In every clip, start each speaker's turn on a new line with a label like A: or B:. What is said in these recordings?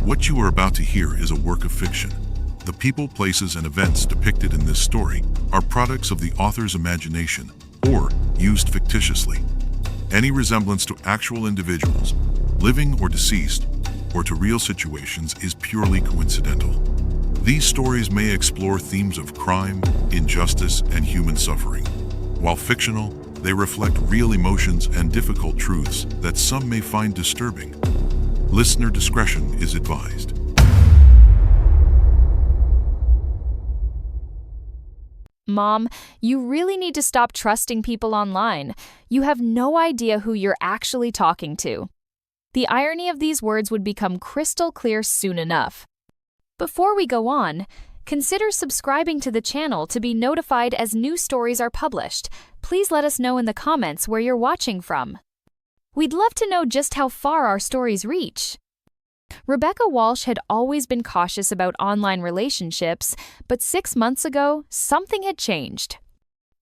A: What you are about to hear is a work of fiction. The people, places, and events depicted in this story are products of the author's imagination or used fictitiously. Any resemblance to actual individuals, living or deceased, or to real situations is purely coincidental. These stories may explore themes of crime, injustice, and human suffering. While fictional, they reflect real emotions and difficult truths that some may find disturbing. Listener discretion is advised.
B: Mom, you really need to stop trusting people online. You have no idea who you're actually talking to. The irony of these words would become crystal clear soon enough. Before we go on, consider subscribing to the channel to be notified as new stories are published. Please let us know in the comments where you're watching from. We'd love to know just how far our stories reach. Rebecca Walsh had always been cautious about online relationships, but 6 months ago, something had changed.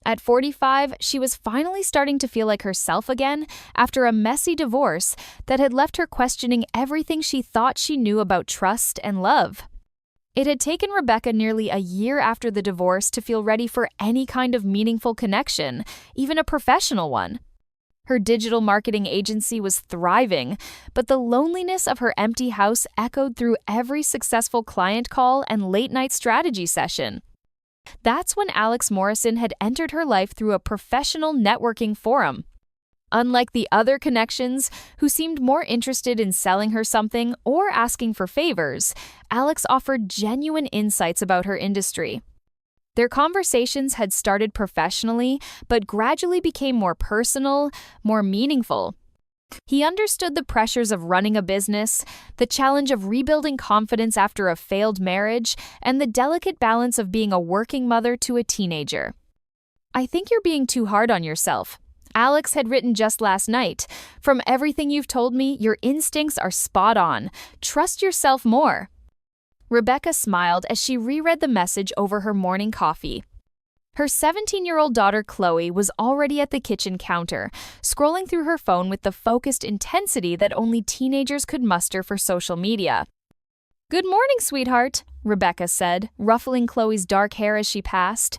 B: At 45, she was finally starting to feel like herself again after a messy divorce that had left her questioning everything she thought she knew about trust and love. It had taken Rebecca nearly a year after the divorce to feel ready for any kind of meaningful connection, even a professional one. Her digital marketing agency was thriving, but the loneliness of her empty house echoed through every successful client call and late-night strategy session. That's when Alex Morrison had entered her life through a professional networking forum. Unlike the other connections, who seemed more interested in selling her something or asking for favors, Alex offered genuine insights about her industry. Their conversations had started professionally, but gradually became more personal, more meaningful. He understood the pressures of running a business, the challenge of rebuilding confidence after a failed marriage, and the delicate balance of being a working mother to a teenager. "I think you're being too hard on yourself," Alex had written just last night. "From everything you've told me, your instincts are spot on. Trust yourself more." Rebecca smiled as she reread the message over her morning coffee. Her 17-year-old daughter Chloe was already at the kitchen counter, scrolling through her phone with the focused intensity that only teenagers could muster for social media. "Good morning, sweetheart," Rebecca said, ruffling Chloe's dark hair as she passed.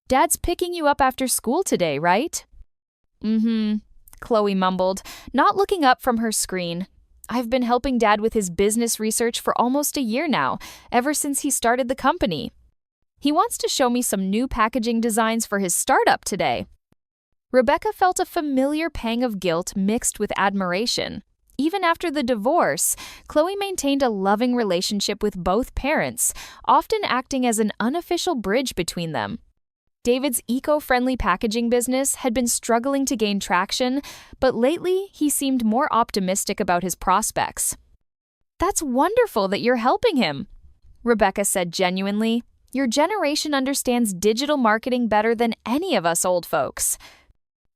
B: "Dad's picking you up after school today, right?" Chloe mumbled, not looking up from her screen. "I've been helping Dad with his business research for almost a year now, ever since he started the company. He wants to show me some new packaging designs for his startup today." Rebecca felt a familiar pang of guilt mixed with admiration. Even after the divorce, Chloe maintained a loving relationship with both parents, often acting as an unofficial bridge between them. David's eco-friendly packaging business had been struggling to gain traction, but lately he seemed more optimistic about his prospects. "That's wonderful that you're helping him," Rebecca said genuinely. "Your generation understands digital marketing better than any of us old folks.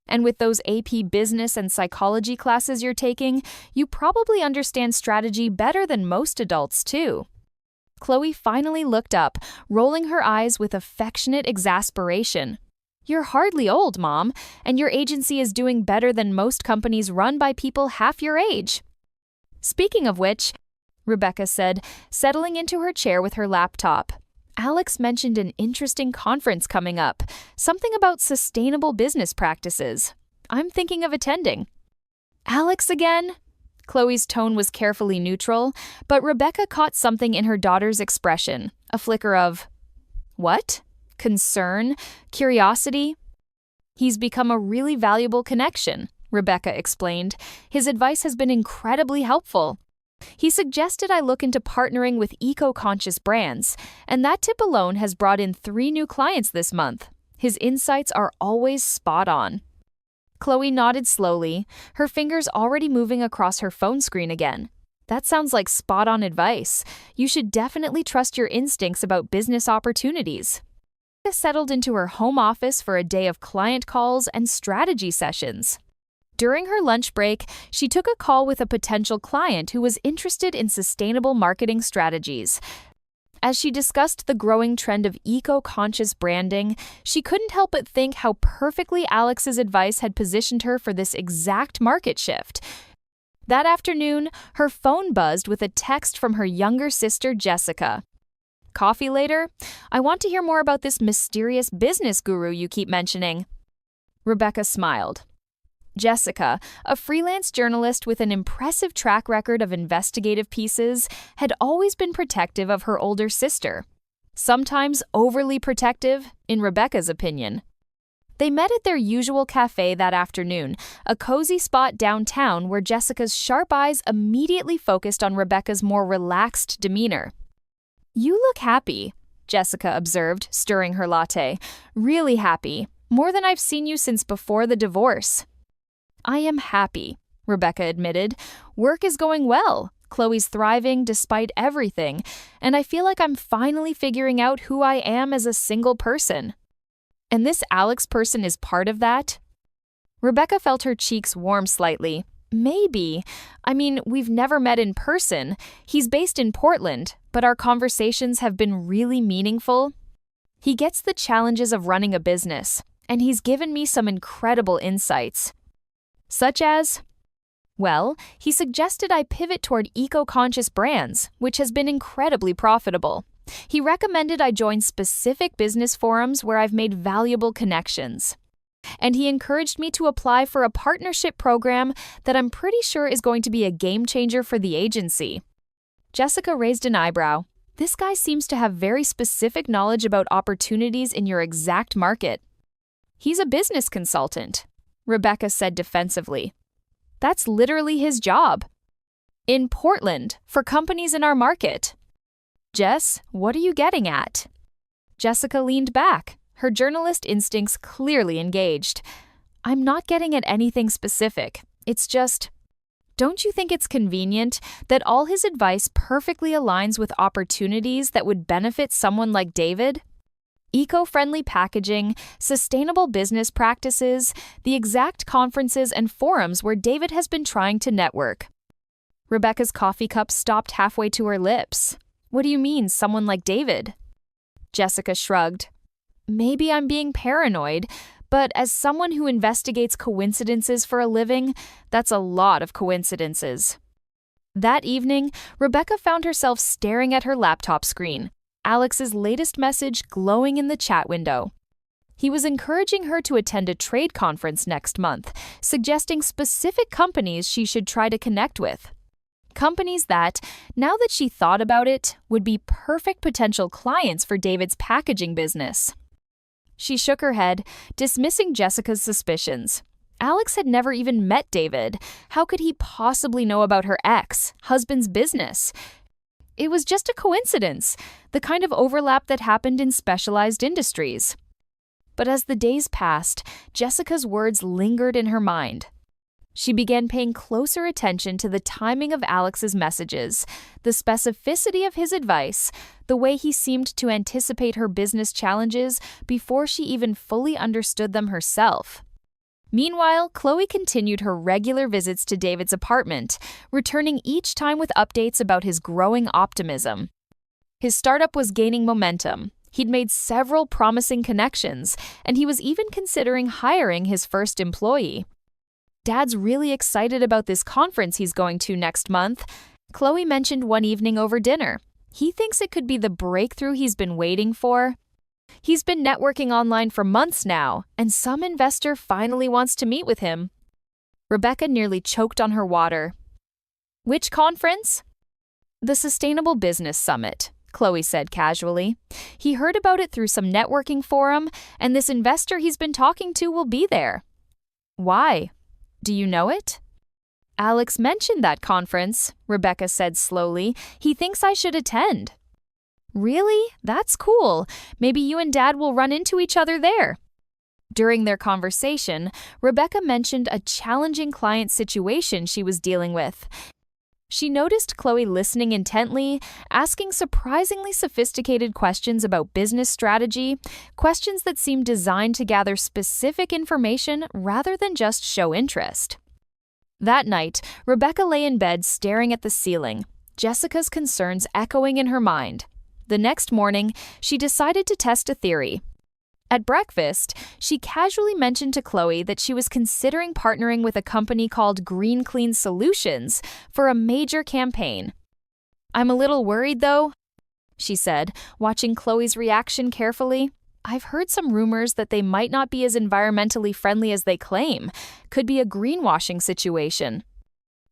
B: And with those AP business and psychology classes you're taking, you probably understand strategy better than most adults, too." Chloe finally looked up, rolling her eyes with affectionate exasperation. "You're hardly old, Mom, and your agency is doing better than most companies run by people half your age." "Speaking of which," Rebecca said, settling into her chair with her laptop, "Alex mentioned an interesting conference coming up, something about sustainable business practices. I'm thinking of attending." "Alex again?" Chloe's tone was carefully neutral, but Rebecca caught something in her daughter's expression, a flicker of, what? Concern? Curiosity? "He's become a really valuable connection," Rebecca explained. "His advice has been incredibly helpful. He suggested I look into partnering with eco-conscious brands, and that tip alone has brought in 3 new clients this month. His insights are always spot on." Chloe nodded slowly, her fingers already moving across her phone screen again. "That sounds like spot-on advice. You should definitely trust your instincts about business opportunities." Rebecca settled into her home office for a day of client calls and strategy sessions. During her lunch break, she took a call with a potential client who was interested in sustainable marketing strategies. As she discussed the growing trend of eco-conscious branding, she couldn't help but think how perfectly Alex's advice had positioned her for this exact market shift. That afternoon, her phone buzzed with a text from her younger sister, Jessica. "Coffee later? I want to hear more about this mysterious business guru you keep mentioning." Rebecca smiled. Jessica, a freelance journalist with an impressive track record of investigative pieces, had always been protective of her older sister. Sometimes overly protective, in Rebecca's opinion. They met at their usual cafe that afternoon, a cozy spot downtown where Jessica's sharp eyes immediately focused on Rebecca's more relaxed demeanor. "You look happy," Jessica observed, stirring her latte. "Really happy. More than I've seen you since before the divorce." "I am happy," Rebecca admitted. "Work is going well. Chloe's thriving despite everything, and I feel like I'm finally figuring out who I am as a single person." "And this Alex person is part of that?" Rebecca felt her cheeks warm slightly. "Maybe. I mean, we've never met in person. He's based in Portland, but our conversations have been really meaningful. He gets the challenges of running a business, and he's given me some incredible insights. Such as? Well, he suggested I pivot toward eco-conscious brands, which has been incredibly profitable. He recommended I join specific business forums where I've made valuable connections. And he encouraged me to apply for a partnership program that I'm pretty sure is going to be a game changer for the agency." Jessica raised an eyebrow. "This guy seems to have very specific knowledge about opportunities in your exact market." "He's a business consultant," Rebecca said defensively. "That's literally his job. In Portland, for companies in our market." "Jess, what are you getting at?" Jessica leaned back, her journalist instincts clearly engaged. "I'm not getting at anything specific. It's just, don't you think it's convenient that all his advice perfectly aligns with opportunities that would benefit someone like David? Eco-friendly packaging, sustainable business practices, the exact conferences and forums where David has been trying to network." Rebecca's coffee cup stopped halfway to her lips. "What do you mean, someone like David?" Jessica shrugged. "Maybe I'm being paranoid, but as someone who investigates coincidences for a living, that's a lot of coincidences." That evening, Rebecca found herself staring at her laptop screen, Alex's latest message glowing in the chat window. He was encouraging her to attend a trade conference next month, suggesting specific companies she should try to connect with. Companies that, now that she thought about it, would be perfect potential clients for David's packaging business. She shook her head, dismissing Jessica's suspicions. Alex had never even met David. How could he possibly know about her husband's business? It was just a coincidence, the kind of overlap that happened in specialized industries. But as the days passed, Jessica's words lingered in her mind. She began paying closer attention to the timing of Alex's messages, the specificity of his advice, the way he seemed to anticipate her business challenges before she even fully understood them herself. Meanwhile, Chloe continued her regular visits to David's apartment, returning each time with updates about his growing optimism. His startup was gaining momentum. He'd made several promising connections, and he was even considering hiring his first employee. "Dad's really excited about this conference he's going to next month," Chloe mentioned one evening over dinner. "He thinks it could be the breakthrough he's been waiting for. He's been networking online for months now, and some investor finally wants to meet with him." Rebecca nearly choked on her water. "Which conference?" "The Sustainable Business Summit," Chloe said casually. "He heard about it through some networking forum, and this investor he's been talking to will be there." "Why? Do you know it?" "Alex mentioned that conference," Rebecca said slowly. "He thinks I should attend." "Really? That's cool. Maybe you and Dad will run into each other there." During their conversation, Rebecca mentioned a challenging client situation she was dealing with. She noticed Chloe listening intently, asking surprisingly sophisticated questions about business strategy, questions that seemed designed to gather specific information rather than just show interest. That night, Rebecca lay in bed staring at the ceiling, Jessica's concerns echoing in her mind. The next morning, she decided to test a theory. At breakfast, she casually mentioned to Chloe that she was considering partnering with a company called Green Clean Solutions for a major campaign. "I'm a little worried, though," she said, watching Chloe's reaction carefully. "I've heard some rumors that they might not be as environmentally friendly as they claim. Could be a greenwashing situation."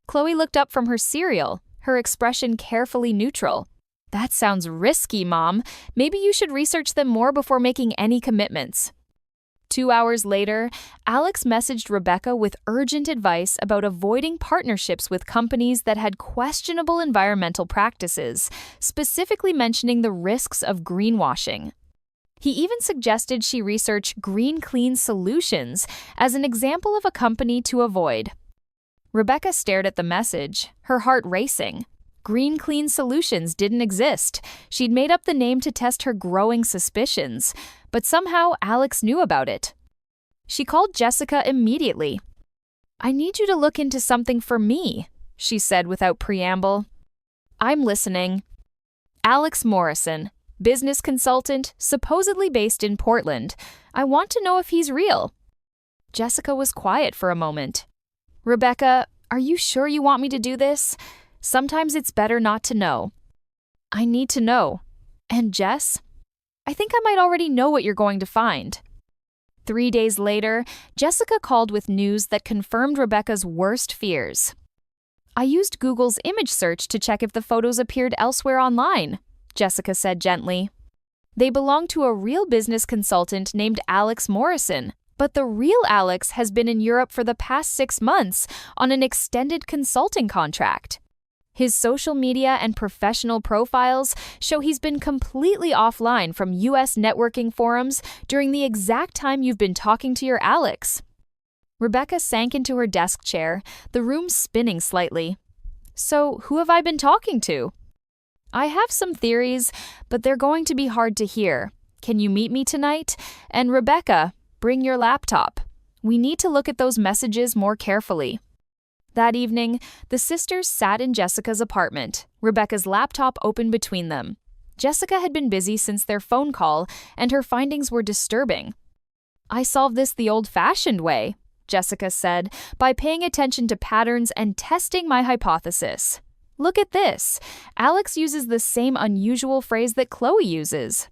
B: Chloe looked up from her cereal, her expression carefully neutral. "That sounds risky, Mom. Maybe you should research them more before making any commitments." 2 hours later, Alex messaged Rebecca with urgent advice about avoiding partnerships with companies that had questionable environmental practices, specifically mentioning the risks of greenwashing. He even suggested she research Green Clean Solutions as an example of a company to avoid. Rebecca stared at the message, her heart racing. Green Clean Solutions didn't exist. She'd made up the name to test her growing suspicions, but somehow Alex knew about it. She called Jessica immediately. "I need you to look into something for me," she said without preamble. "I'm listening." "Alex Morrison, business consultant, supposedly based in Portland. I want to know if he's real." Jessica was quiet for a moment. "Rebecca, are you sure you want me to do this? Sometimes it's better not to know." "I need to know. And Jess? I think I might already know what you're going to find." 3 days later, Jessica called with news that confirmed Rebecca's worst fears. "I used Google's image search to check if the photos appeared elsewhere online," Jessica said gently. "They belong to a real business consultant named Alex Morrison, but the real Alex has been in Europe for the past 6 months on an extended consulting contract. His social media and professional profiles show he's been completely offline from US networking forums during the exact time you've been talking to your Alex." Rebecca sank into her desk chair, the room spinning slightly. "So, who have I been talking to?" "I have some theories, but they're going to be hard to hear. Can you meet me tonight? And Rebecca, bring your laptop. We need to look at those messages more carefully." That evening, the sisters sat in Jessica's apartment, Rebecca's laptop open between them. Jessica had been busy since their phone call, and her findings were disturbing. "I solved this the old-fashioned way," Jessica said, "by paying attention to patterns and testing my hypothesis. Look at this. Alex uses the same unusual phrase that Chloe uses.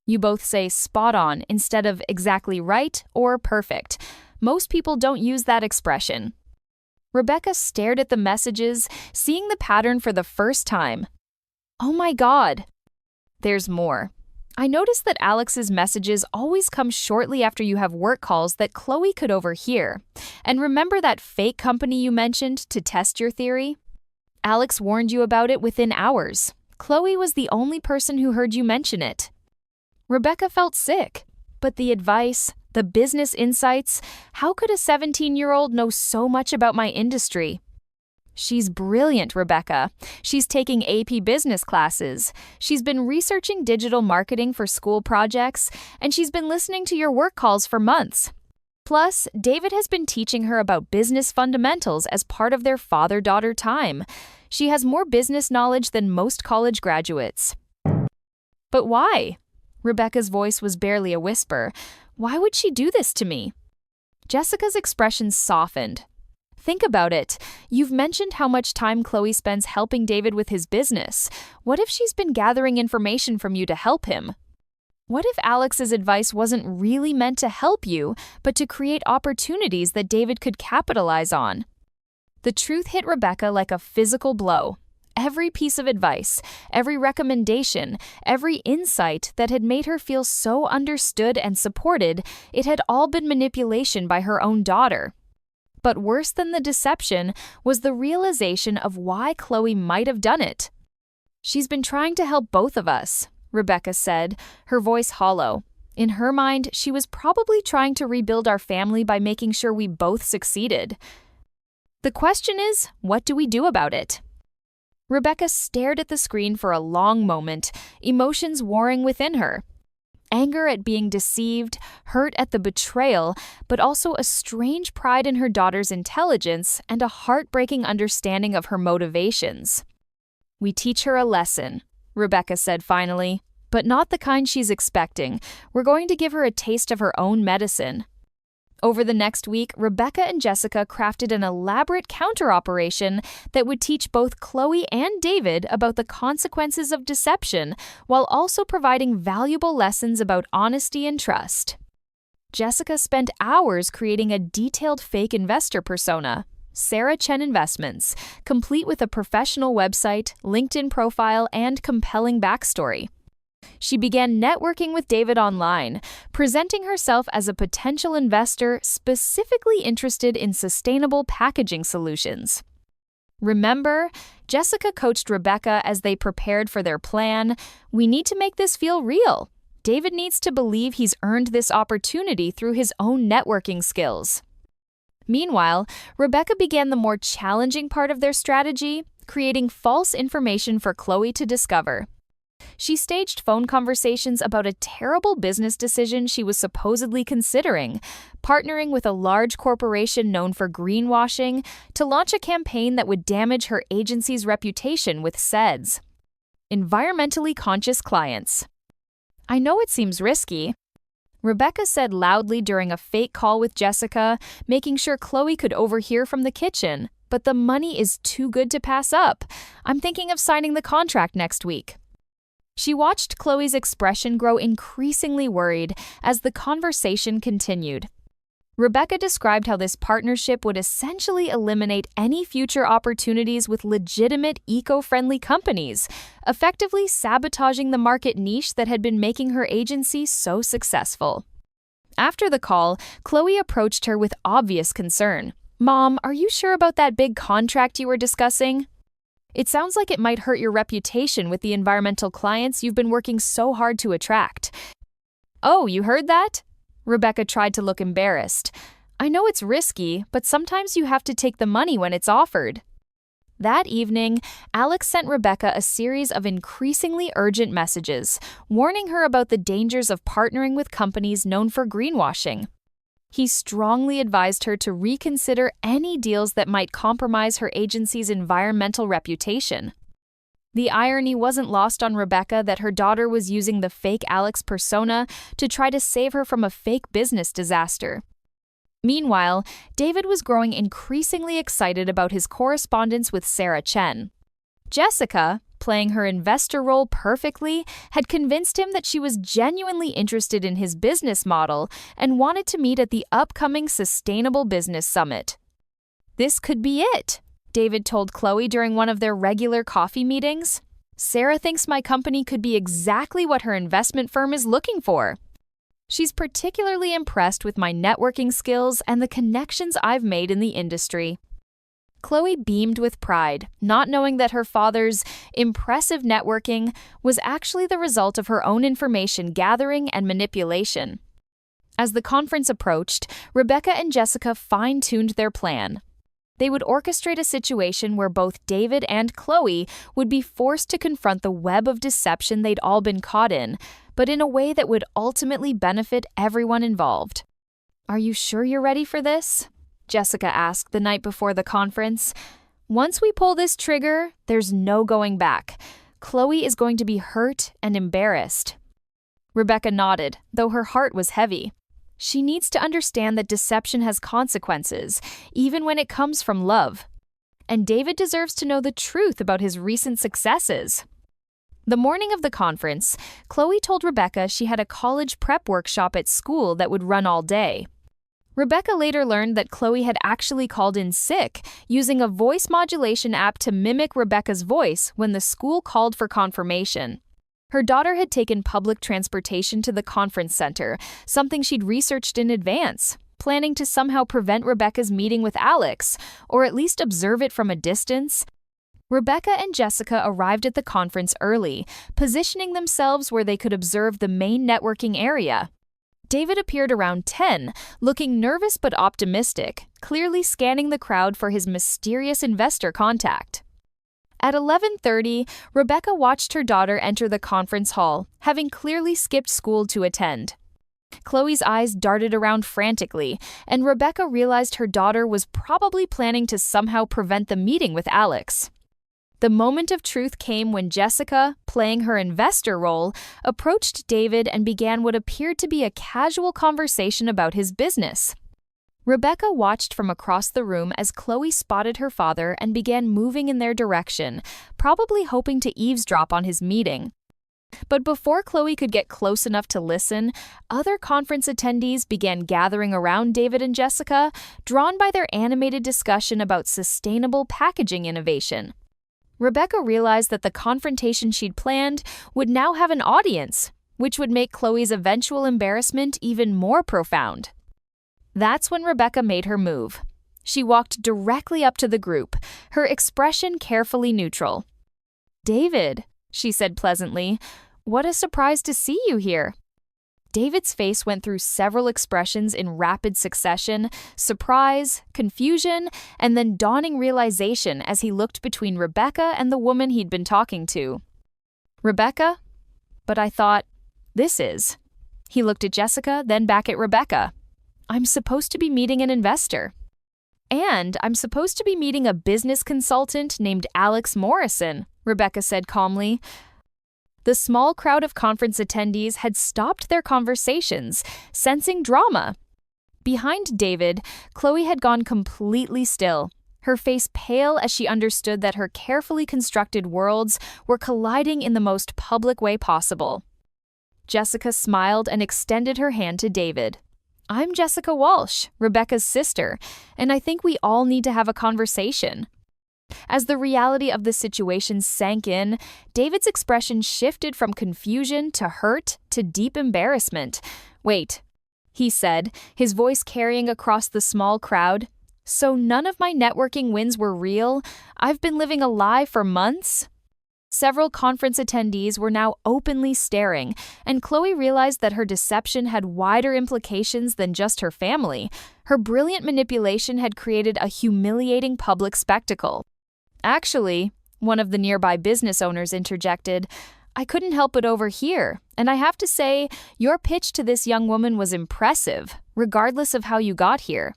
B: You both say spot on instead of exactly right or perfect. Most people don't use that expression." Rebecca stared at the messages, seeing the pattern for the first time. "Oh my God." "There's more. I noticed that Alex's messages always come shortly after you have work calls that Chloe could overhear. And remember that fake company you mentioned to test your theory? Alex warned you about it within hours. Chloe was the only person who heard you mention it." Rebecca felt sick, but the advice, the business insights, how could a 17-year-old know so much about my industry? "She's brilliant, Rebecca. She's taking AP business classes. She's been researching digital marketing for school projects, and she's been listening to your work calls for months. Plus, David has been teaching her about business fundamentals as part of their father-daughter time. She has more business knowledge than most college graduates." "But why?" Rebecca's voice was barely a whisper. "Why would she do this to me?" Jessica's expression softened. "Think about it. You've mentioned how much time Chloe spends helping David with his business. What if she's been gathering information from you to help him? What if Alex's advice wasn't really meant to help you, but to create opportunities that David could capitalize on?" The truth hit Rebecca like a physical blow. Every piece of advice, every recommendation, every insight that had made her feel so understood and supported, it had all been manipulation by her own daughter. But worse than the deception was the realization of why Chloe might have done it. "She's been trying to help both of us," Rebecca said, her voice hollow. In her mind, she was probably trying to rebuild our family by making sure we both succeeded. "The question is, what do we do about it?" Rebecca stared at the screen for a long moment, emotions warring within her. Anger at being deceived, hurt at the betrayal, but also a strange pride in her daughter's intelligence and a heartbreaking understanding of her motivations. "We teach her a lesson," Rebecca said finally. but not the kind she's expecting. We're going to give her a taste of her own medicine. Over the next week, Rebecca and Jessica crafted an elaborate counter-operation that would teach both Chloe and David about the consequences of deception, while also providing valuable lessons about honesty and trust. Jessica spent hours creating a detailed fake investor persona, Sarah Chen Investments, complete with a professional website, LinkedIn profile, and compelling backstory. She began networking with David online, presenting herself as a potential investor specifically interested in sustainable packaging solutions. Remember, Jessica coached Rebecca as they prepared for their plan. We need to make this feel real. David needs to believe he's earned this opportunity through his own networking skills. Meanwhile, Rebecca began the more challenging part of their strategy, creating false information for Chloe to discover. She staged phone conversations about a terrible business decision she was supposedly considering, partnering with a large corporation known for greenwashing to launch a campaign that would damage her agency's reputation with SEDS, environmentally conscious clients. I know it seems risky, Rebecca said loudly during a fake call with Jessica, making sure Chloe could overhear from the kitchen, but the money is too good to pass up. I'm thinking of signing the contract next week. She watched Chloe's expression grow increasingly worried as the conversation continued. Rebecca described how this partnership would essentially eliminate any future opportunities with legitimate eco-friendly companies, effectively sabotaging the market niche that had been making her agency so successful. After the call, Chloe approached her with obvious concern. "Mom, are you sure about that big contract you were discussing? It sounds like it might hurt your reputation with the environmental clients you've been working so hard to attract." "Oh, you heard that?" Rebecca tried to look embarrassed. "I know it's risky, but sometimes you have to take the money when it's offered." That evening, Alex sent Rebecca a series of increasingly urgent messages, warning her about the dangers of partnering with companies known for greenwashing. He strongly advised her to reconsider any deals that might compromise her agency's environmental reputation. The irony wasn't lost on Rebecca that her daughter was using the fake Alex persona to try to save her from a fake business disaster. Meanwhile, David was growing increasingly excited about his correspondence with Sarah Chen. Jessica, playing her investor role perfectly, had convinced him that she was genuinely interested in his business model and wanted to meet at the upcoming Sustainable Business Summit. "This could be it," David told Chloe during one of their regular coffee meetings. "Sarah thinks my company could be exactly what her investment firm is looking for. She's particularly impressed with my networking skills and the connections I've made in the industry." Chloe beamed with pride, not knowing that her father's impressive networking was actually the result of her own information gathering and manipulation. As the conference approached, Rebecca and Jessica fine-tuned their plan. They would orchestrate a situation where both David and Chloe would be forced to confront the web of deception they'd all been caught in, but in a way that would ultimately benefit everyone involved. "Are you sure you're ready for this?" Jessica asked the night before the conference. "Once we pull this trigger, there's no going back. Chloe is going to be hurt and embarrassed." Rebecca nodded, though her heart was heavy. She needs to understand that deception has consequences, even when it comes from love. And David deserves to know the truth about his recent successes. The morning of the conference, Chloe told Rebecca she had a college prep workshop at school that would run all day. Rebecca later learned that Chloe had actually called in sick, using a voice modulation app to mimic Rebecca's voice when the school called for confirmation. Her daughter had taken public transportation to the conference center, something she'd researched in advance, planning to somehow prevent Rebecca's meeting with Alex, or at least observe it from a distance. Rebecca and Jessica arrived at the conference early, positioning themselves where they could observe the main networking area. David appeared around 10, looking nervous but optimistic, clearly scanning the crowd for his mysterious investor contact. At 11:30, Rebecca watched her daughter enter the conference hall, having clearly skipped school to attend. Chloe's eyes darted around frantically, and Rebecca realized her daughter was probably planning to somehow prevent the meeting with Alex. The moment of truth came when Jessica, playing her investor role, approached David and began what appeared to be a casual conversation about his business. Rebecca watched from across the room as Chloe spotted her father and began moving in their direction, probably hoping to eavesdrop on his meeting. But before Chloe could get close enough to listen, other conference attendees began gathering around David and Jessica, drawn by their animated discussion about sustainable packaging innovation. Rebecca realized that the confrontation she'd planned would now have an audience, which would make Chloe's eventual embarrassment even more profound. That's when Rebecca made her move. She walked directly up to the group, her expression carefully neutral. "David," she said pleasantly, "what a surprise to see you here." David's face went through several expressions in rapid succession: surprise, confusion, and then dawning realization as he looked between Rebecca and the woman he'd been talking to. "Rebecca? But I thought, this is..." He looked at Jessica, then back at Rebecca. "I'm supposed to be meeting an investor. And I'm supposed to be meeting a business consultant named Alex Morrison," Rebecca said calmly. The small crowd of conference attendees had stopped their conversations, sensing drama. Behind David, Chloe had gone completely still, her face pale as she understood that her carefully constructed worlds were colliding in the most public way possible. Jessica smiled and extended her hand to David. "I'm Jessica Walsh, Rebecca's sister, and I think we all need to have a conversation." As the reality of the situation sank in, David's expression shifted from confusion to hurt to deep embarrassment. "Wait," he said, his voice carrying across the small crowd. "So none of my networking wins were real? I've been living a lie for months?" Several conference attendees were now openly staring, and Chloe realized that her deception had wider implications than just her family. Her brilliant manipulation had created a humiliating public spectacle. "Actually," one of the nearby business owners interjected, "I couldn't help but overhear, and I have to say, your pitch to this young woman was impressive, regardless of how you got here.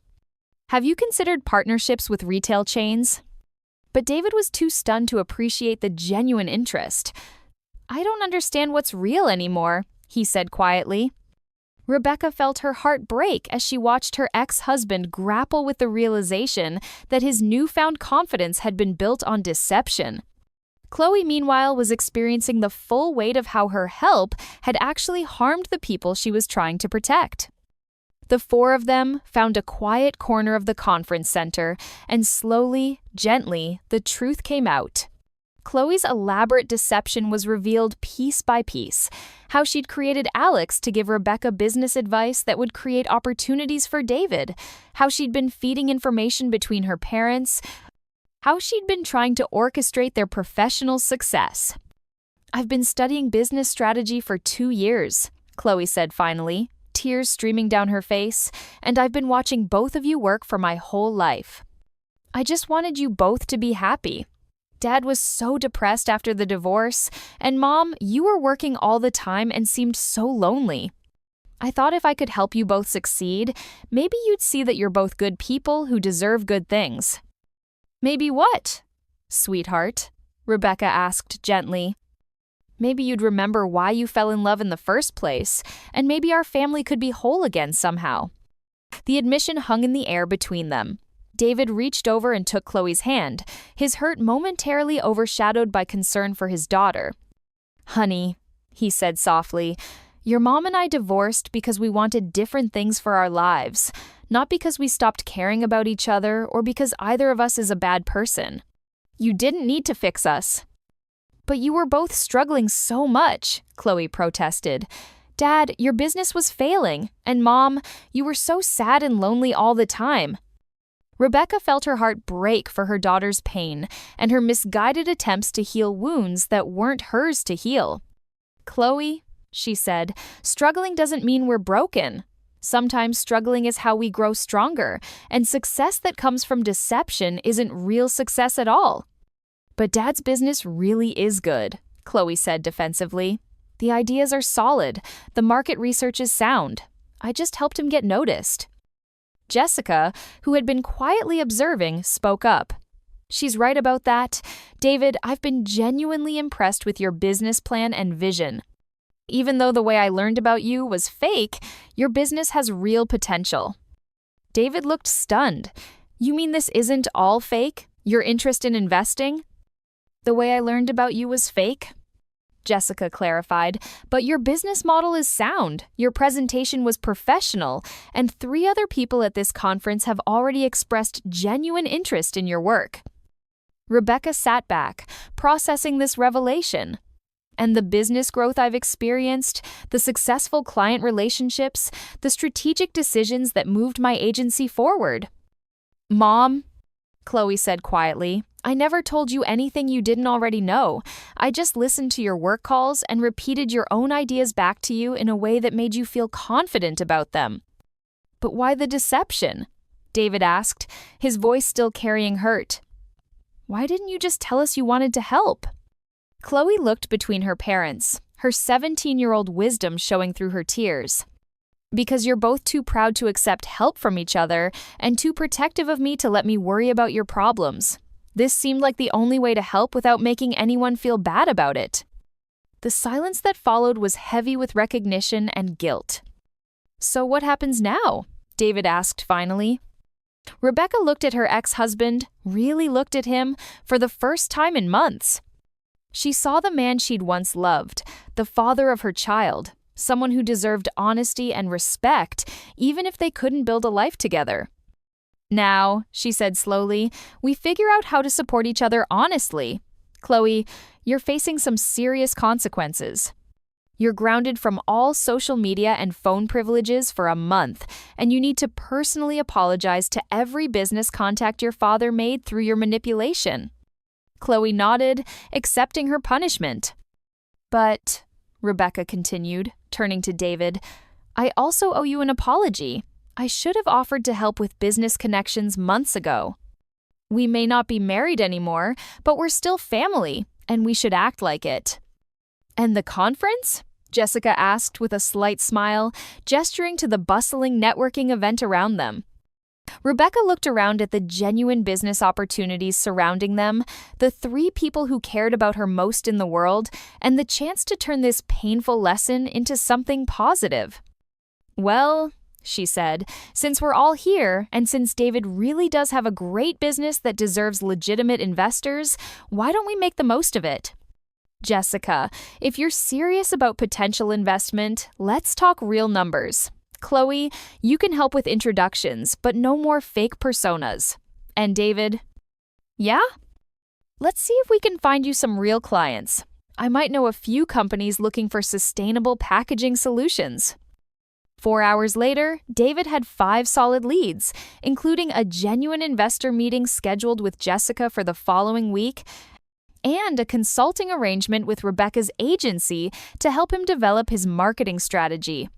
B: Have you considered partnerships with retail chains?" But David was too stunned to appreciate the genuine interest. "I don't understand what's real anymore," he said quietly. Rebecca felt her heart break as she watched her ex-husband grapple with the realization that his newfound confidence had been built on deception. Chloe, meanwhile, was experiencing the full weight of how her help had actually harmed the people she was trying to protect. The four of them found a quiet corner of the conference center, and slowly, gently, the truth came out. Chloe's elaborate deception was revealed piece by piece. How she'd created Alex to give Rebecca business advice that would create opportunities for David. How she'd been feeding information between her parents. How she'd been trying to orchestrate their professional success. "I've been studying business strategy for 2 years," Chloe said finally, tears streaming down her face, "and I've been watching both of you work for my whole life. I just wanted you both to be happy. Dad was so depressed after the divorce, and Mom, you were working all the time and seemed so lonely. I thought if I could help you both succeed, maybe you'd see that you're both good people who deserve good things." "Maybe what, sweetheart?" Rebecca asked gently. "Maybe you'd remember why you fell in love in the first place, and maybe our family could be whole again somehow." The admission hung in the air between them. David reached over and took Chloe's hand, his hurt momentarily overshadowed by concern for his daughter. "Honey," he said softly, "your mom and I divorced because we wanted different things for our lives, not because we stopped caring about each other or because either of us is a bad person. You didn't need to fix us." "But you were both struggling so much," Chloe protested. "Dad, your business was failing, and Mom, you were so sad and lonely all the time." Rebecca felt her heart break for her daughter's pain and her misguided attempts to heal wounds that weren't hers to heal. "Chloe," she said, "struggling doesn't mean we're broken. Sometimes struggling is how we grow stronger, and success that comes from deception isn't real success at all." "But Dad's business really is good," Chloe said defensively. "The ideas are solid. The market research is sound. I just helped him get noticed." Jessica, who had been quietly observing, spoke up. she's right about that. David, I've been genuinely impressed with your business plan and vision. Even though the way I learned about you was fake, your business has real potential." David looked stunned. "You mean this isn't all fake? Your interest in investing?" "The way I learned about you was fake," Jessica clarified, "but your business model is sound, your presentation was professional, and 3 other people at this conference have already expressed genuine interest in your work." Rebecca sat back, processing this revelation. "And the business growth I've experienced, the successful client relationships, the strategic decisions that moved my agency forward." "Mom," Chloe said quietly, "I never told you anything you didn't already know. I just listened to your work calls and repeated your own ideas back to you in a way that made you feel confident about them." "But why the deception?" David asked, his voice still carrying hurt. "Why didn't you just tell us you wanted to help?" Chloe looked between her parents, her 17-year-old wisdom showing through her tears. "Because you're both too proud to accept help from each other and too protective of me to let me worry about your problems. This seemed like the only way to help without making anyone feel bad about it." The silence that followed was heavy with recognition and guilt. "So what happens now?" David asked finally. Rebecca looked at her ex-husband, really looked at him, for the first time in months. She saw the man she'd once loved, the father of her child, someone who deserved honesty and respect, even if they couldn't build a life together. "Now," she said slowly, "we figure out how to support each other honestly. Chloe, you're facing some serious consequences. You're grounded from all social media and phone privileges for a month, and you need to personally apologize to every business contact your father made through your manipulation." Chloe nodded, accepting her punishment. "But," Rebecca continued, turning to David, "I also owe you an apology. I should have offered to help with business connections months ago. We may not be married anymore, but we're still family, and we should act like it." "And the conference?" Jessica asked with a slight smile, gesturing to the bustling networking event around them. Rebecca looked around at the genuine business opportunities surrounding them, the 3 people who cared about her most in the world, and the chance to turn this painful lesson into something positive. "Well," she said, "since we're all here, and since David really does have a great business that deserves legitimate investors, why don't we make the most of it? Jessica, if you're serious about potential investment, let's talk real numbers. Chloe, you can help with introductions, but no more fake personas. And David?" "Yeah? Let's see if we can find you some real clients. I might know a few companies looking for sustainable packaging solutions." 4 hours later, David had 5 solid leads, including a genuine investor meeting scheduled with Jessica for the following week, and a consulting arrangement with Rebecca's agency to help him develop his marketing strategy.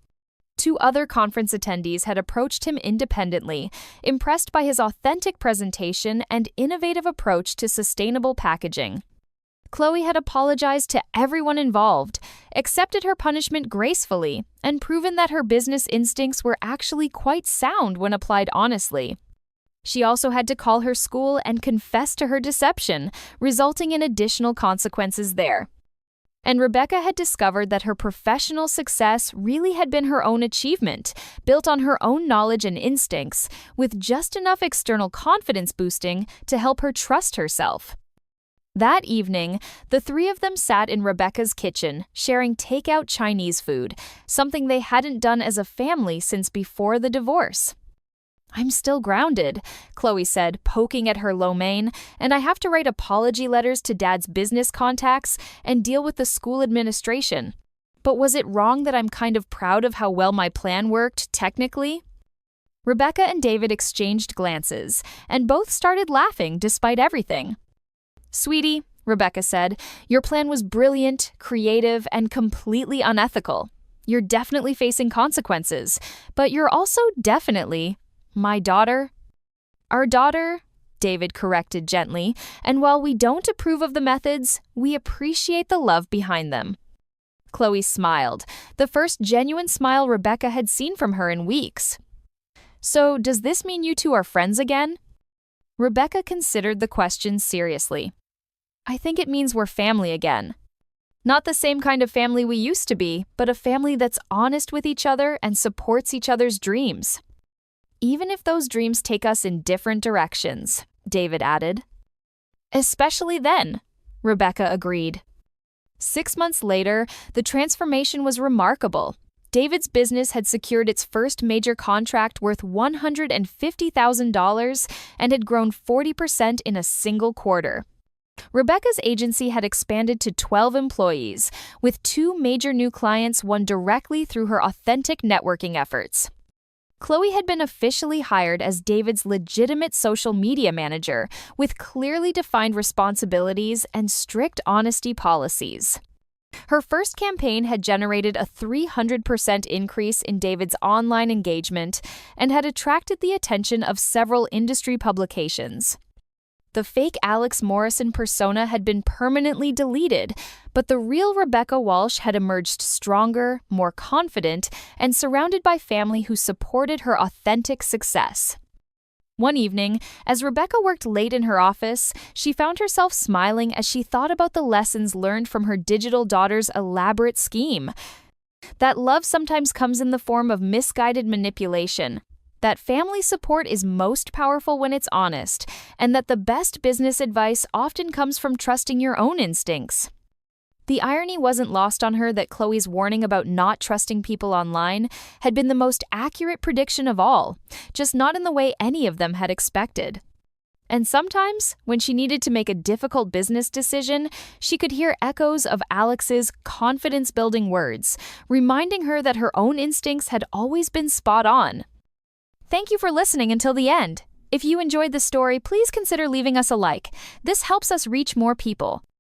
B: 2 other conference attendees had approached him independently, impressed by his authentic presentation and innovative approach to sustainable packaging. Chloe had apologized to everyone involved, accepted her punishment gracefully, and proven that her business instincts were actually quite sound when applied honestly. She also had to call her school and confess to her deception, resulting in additional consequences there. And Rebecca had discovered that her professional success really had been her own achievement, built on her own knowledge and instincts, with just enough external confidence boosting to help her trust herself. That evening, the 3 of them sat in Rebecca's kitchen, sharing takeout Chinese food, something they hadn't done as a family since before the divorce. "I'm still grounded," Chloe said, poking at her lo mein, "and I have to write apology letters to Dad's business contacts and deal with the school administration. But was it wrong that I'm kind of proud of how well my plan worked, technically?" Rebecca and David exchanged glances, and both started laughing despite everything. "Sweetie," Rebecca said, "your plan was brilliant, creative, and completely unethical. You're definitely facing consequences, but you're also definitely my daughter." "Our daughter," David corrected gently, "and while we don't approve of the methods, we appreciate the love behind them." Chloe smiled, the first genuine smile Rebecca had seen from her in weeks. "So does this mean you 2 are friends again?" Rebecca considered the question seriously. I think it means we're family again. Not the same kind of family we used to be, but a family that's honest with each other and supports each other's dreams. Even if those dreams take us in different directions, David added. Especially then, Rebecca agreed. 6 months later, the transformation was remarkable. David's business had secured its first major contract worth $150,000 and had grown 40% in a single quarter. Rebecca's agency had expanded to 12 employees, with 2 major new clients won directly through her authentic networking efforts. Chloe had been officially hired as David's legitimate social media manager, with clearly defined responsibilities and strict honesty policies. Her first campaign had generated a 300% increase in David's online engagement and had attracted the attention of several industry publications. The fake Alex Morrison persona had been permanently deleted, but the real Rebecca Walsh had emerged stronger, more confident, and surrounded by family who supported her authentic success. One evening, as Rebecca worked late in her office, she found herself smiling as she thought about the lessons learned from her digital daughter's elaborate scheme. That love sometimes comes in the form of misguided manipulation, that family support is most powerful when it's honest, and that the best business advice often comes from trusting your own instincts. The irony wasn't lost on her that Chloe's warning about not trusting people online had been the most accurate prediction of all, just not in the way any of them had expected. And sometimes, when she needed to make a difficult business decision, she could hear echoes of Alex's confidence-building words, reminding her that her own instincts had always been spot on. Thank you for listening until the end. If you enjoyed the story, please consider leaving us a like. This helps us reach more people.